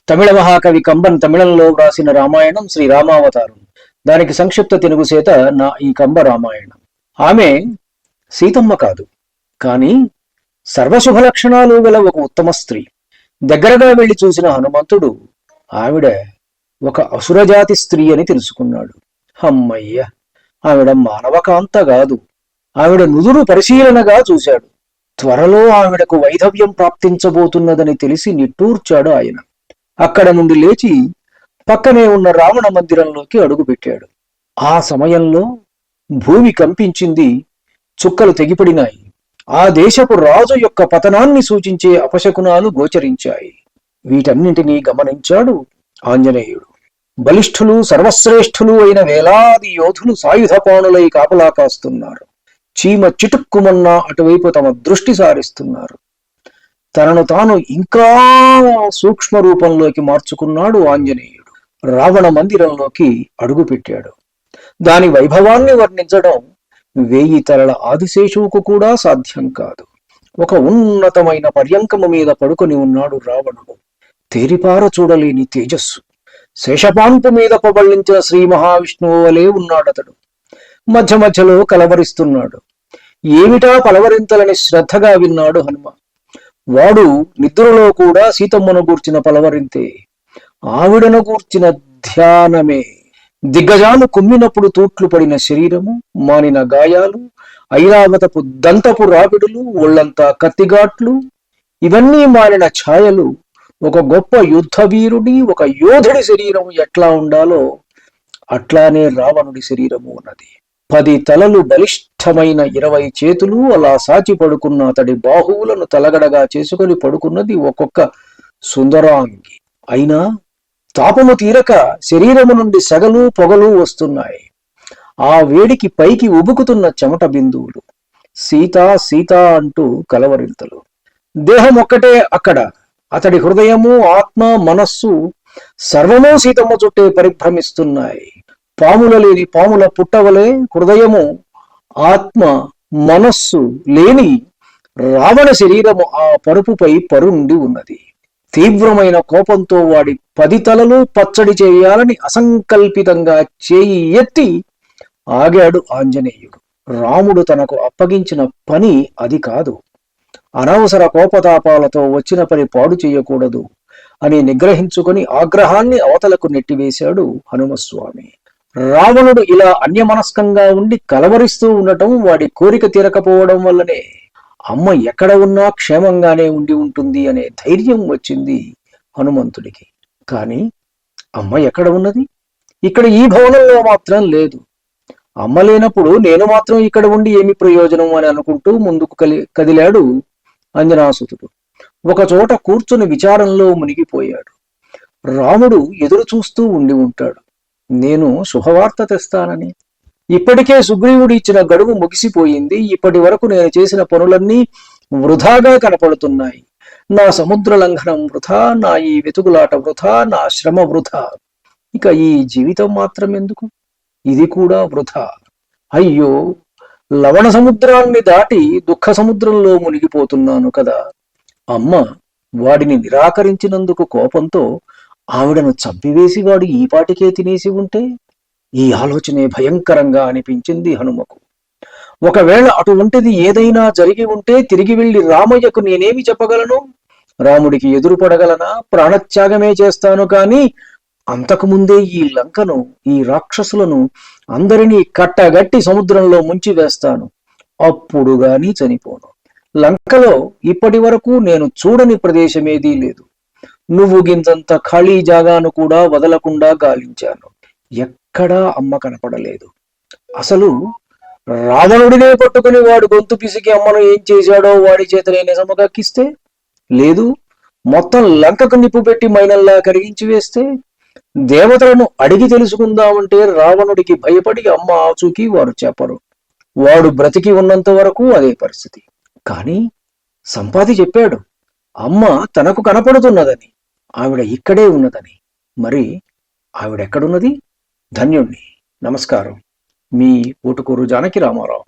తమిళ మహాకవి కంబన్ తమిళంలో వ్రాసిన రామాయణం శ్రీ రామావతారం. దానికి సంక్షిప్త తెలుగు చేత ఈ కంబ రామాయణం. ఆమె సీతమ్మ కాదు, కానీ సర్వశుభ లక్షణాలు గల ఒక ఉత్తమ స్త్రీ. దగ్గరగా వెళ్లి చూసిన హనుమంతుడు ఆవిడ ఒక అసురజాతి స్త్రీ అని తెలుసుకున్నాడు. అమ్మయ్య, ఆవిడ మానవకాంత కాదు, ఆవిడ నుదురు పరిశీలనగా చూశాడు. త్వరలో ఆవిడకు వైధవ్యం ప్రాప్తించబోతున్నదని తెలిసి నిట్టూర్చాడు ఆయన. అక్కడ నుండి లేచి పక్కనే ఉన్న రావణ మందిరంలోకి అడుగుపెట్టాడు. ఆ సమయంలో భూమి కంపించింది, చుక్కలు తెగిపడినాయి. ఆ దేశపు రాజు యొక్క పతనాన్ని సూచించే అపశకునాలు గోచరించాయి. వీటన్నింటినీ గమనించాడు ఆంజనేయుడు. బలిష్ఠులు, సర్వశ్రేష్ఠులు అయిన వేలాది యోధులు సాయుధపాణులై కాపలా కాస్తున్నారు. చీమ చిటుక్కుమన్నా అటువైపు తమ దృష్టి సారిస్తున్నారు. తనను తాను ఇంకా సూక్ష్మ రూపంలోకి మార్చుకున్నాడు ఆంజనేయుడు. రావణ మందిరంలోకి అడుగుపెట్టాడు. దాని వైభవాన్ని వర్ణించడం 1000 తలల ఆదిశేషువుకు కూడా సాధ్యం కాదు. ఒక ఉన్నతమైన పర్యంకము మీద పడుకొని ఉన్నాడు రావణుడు. తేరిపార చూడలేని తేజస్సు. శేషపాన్పు మీద పబళ్లించిన శ్రీ మహావిష్ణువు వలె ఉన్నాడతడు. మధ్య మధ్యలో కలవరిస్తున్నాడు. ఏమిటా పలవరింతలని శ్రద్ధగా విన్నాడు హనుమ. వాడు నిద్రలో కూడా సీతమ్మను గూర్చిన పలవరింతే, ఆవిడను గూర్చిన ధ్యానమే. దిగ్గజాలు కుమ్మినప్పుడు తూట్లు పడిన శరీరము, మానిన గాయాలు, ఐరావతపు దంతపు రాపిడులు, ఒళ్లంతా కత్తిగాట్లు, ఇవన్నీ మారిన ఛాయలు. ఒక గొప్ప యుద్ధవీరుడి, ఒక యోధుడి శరీరం ఎట్లా ఉండాలో అట్లానే రావణుడి శరీరము ఉన్నది. 10 తలలు, బలిష్టమైన 20 చేతులు అలా సాచి పడుకున్న అతడి బాహువులను తలగడగా చేసుకుని పడుకున్నది ఒక్కొక్క సుందరాంగి. అయినా తాపము తీరక శరీరము నుండి సెగలు పొగలు వస్తున్నాయి. ఆ వేడికి పైకి ఉబుకుతున్న చెమట బిందువులు. సీతా సీతా అంటూ కలవరింతలు. దేహం ఒక్కటే అక్కడ. అతడి హృదయము, ఆత్మ, మనస్సు సర్వమూ సీతమ్మ చుట్టే పరిభ్రమిస్తున్నాయి. పాముల లేని పాముల పుట్టవలే హృదయము, ఆత్మ, మనస్సు లేని రావణ శరీరము ఆ పరుపుపై పరుండి ఉన్నది. తీవ్రమైన కోపంతో వాడి 10 తలలు పచ్చడి చేయాలని అసంకల్పితంగా చేయి ఎత్తి ఆగాడు ఆంజనేయుడు. రాముడు తనకు అప్పగించిన పని అది కాదు. అనవసర కోపతాపాలతో వచ్చిన పని పాడు చేయకూడదు అని నిగ్రహించుకొని ఆగ్రహాన్ని అవతలకు నెట్టివేశాడు హనుమస్వామి. రావణుడు ఇలా అన్యమనస్కంగా ఉండి కలవరిస్తూ ఉండటం వాడి కోరిక తీరకపోవడం వల్లనే. అమ్మ ఎక్కడ ఉన్నా క్షేమంగానే ఉండి ఉంటుంది అనే ధైర్యం వచ్చింది హనుమంతుడికి. కానీ అమ్మ ఎక్కడ ఉన్నది? ఇక్కడ ఈ భవనంలో మాత్రం లేదు. అమ్మ లేనప్పుడు నేను మాత్రం ఇక్కడ ఉండి ఏమి ప్రయోజనం అని అనుకుంటూ ముందుకు కదిలాడు అంజనాసుతుడు. ఒకచోట కూర్చుని విచారంలో మునిగిపోయాడు. రాముడు ఎదురు చూస్తూ ఉండి ఉంటాడు, నేను శుభవార్త తెస్తానని. ఇప్పటికే సుగ్రీవుడు ఇచ్చిన గడువు ముగిసిపోయింది. ఇప్పటి వరకు నేను చేసిన పనులన్నీ వృధాగా కనపడుతున్నాయి. నా సముద్ర లంఘనం వృధా, నా ఈ వెతుకులాట వృధా, నా శ్రమ వృధా. ఇక ఈ జీవితం మాత్రం ఎందుకు? ఇది కూడా వృధా. అయ్యో, లవణ సముద్రాన్ని దాటి దుఃఖ సముద్రంలో మునిగిపోతున్నాను కదా. అమ్మ వాడిని నిరాకరించినందుకు కోపంతో ఆవిడను చంపివేసి వాడు ఈ పాటికే తినేసి ఉంటే? ఈ ఆలోచనే భయంకరంగా అనిపించింది హనుమకు. ఒకవేళ అటువంటిది ఏదైనా జరిగి ఉంటే తిరిగి వెళ్లి రామయ్యకు నేనేమి చెప్పగలను? రాముడికి ఎదురుపడగలనా? ప్రాణత్యాగమే చేస్తాను. కానీ అంతకుముందే ఈ లంకను, ఈ రాక్షసులను అందరినీ కట్టగట్టి సముద్రంలో ముంచి వేస్తాను. అప్పుడు గాని చనిపోను. లంకలో ఇప్పటి వరకు నేను చూడని ప్రదేశమేదీ లేదు. నువ్వు గింతంత ఖాళీ జాగాను కూడా వదలకుండా గాలించాను. ఎక్కడా అమ్మ కనపడలేదు. అసలు రావణుడినే పట్టుకుని వాడు గొంతు పిసికి అమ్మను ఏం చేశాడో వాడి చేతనే నిజముగక్కిస్తే? లేదు, మొత్తం లంకకు నిప్పు పెట్టి మైనల్లా కరిగించి వేస్తే? దేవతలను అడిగి తెలుసుకుందామంటే రావణుడికి భయపడి అమ్మ ఆచూకీ వారు చెప్పరు. వాడు బ్రతికి ఉన్నంత వరకు అదే పరిస్థితి. కానీ సంపాతి చెప్పాడు, అమ్మ తనకు కనపడుతున్నదని, ఆవిడ ఇక్కడే ఉన్నదని. మరి ఆవిడెక్కడున్నది? ధన్యుణ్ణి. నమస్కారం. మీ ఊటుకూరు జానకి రామారావు.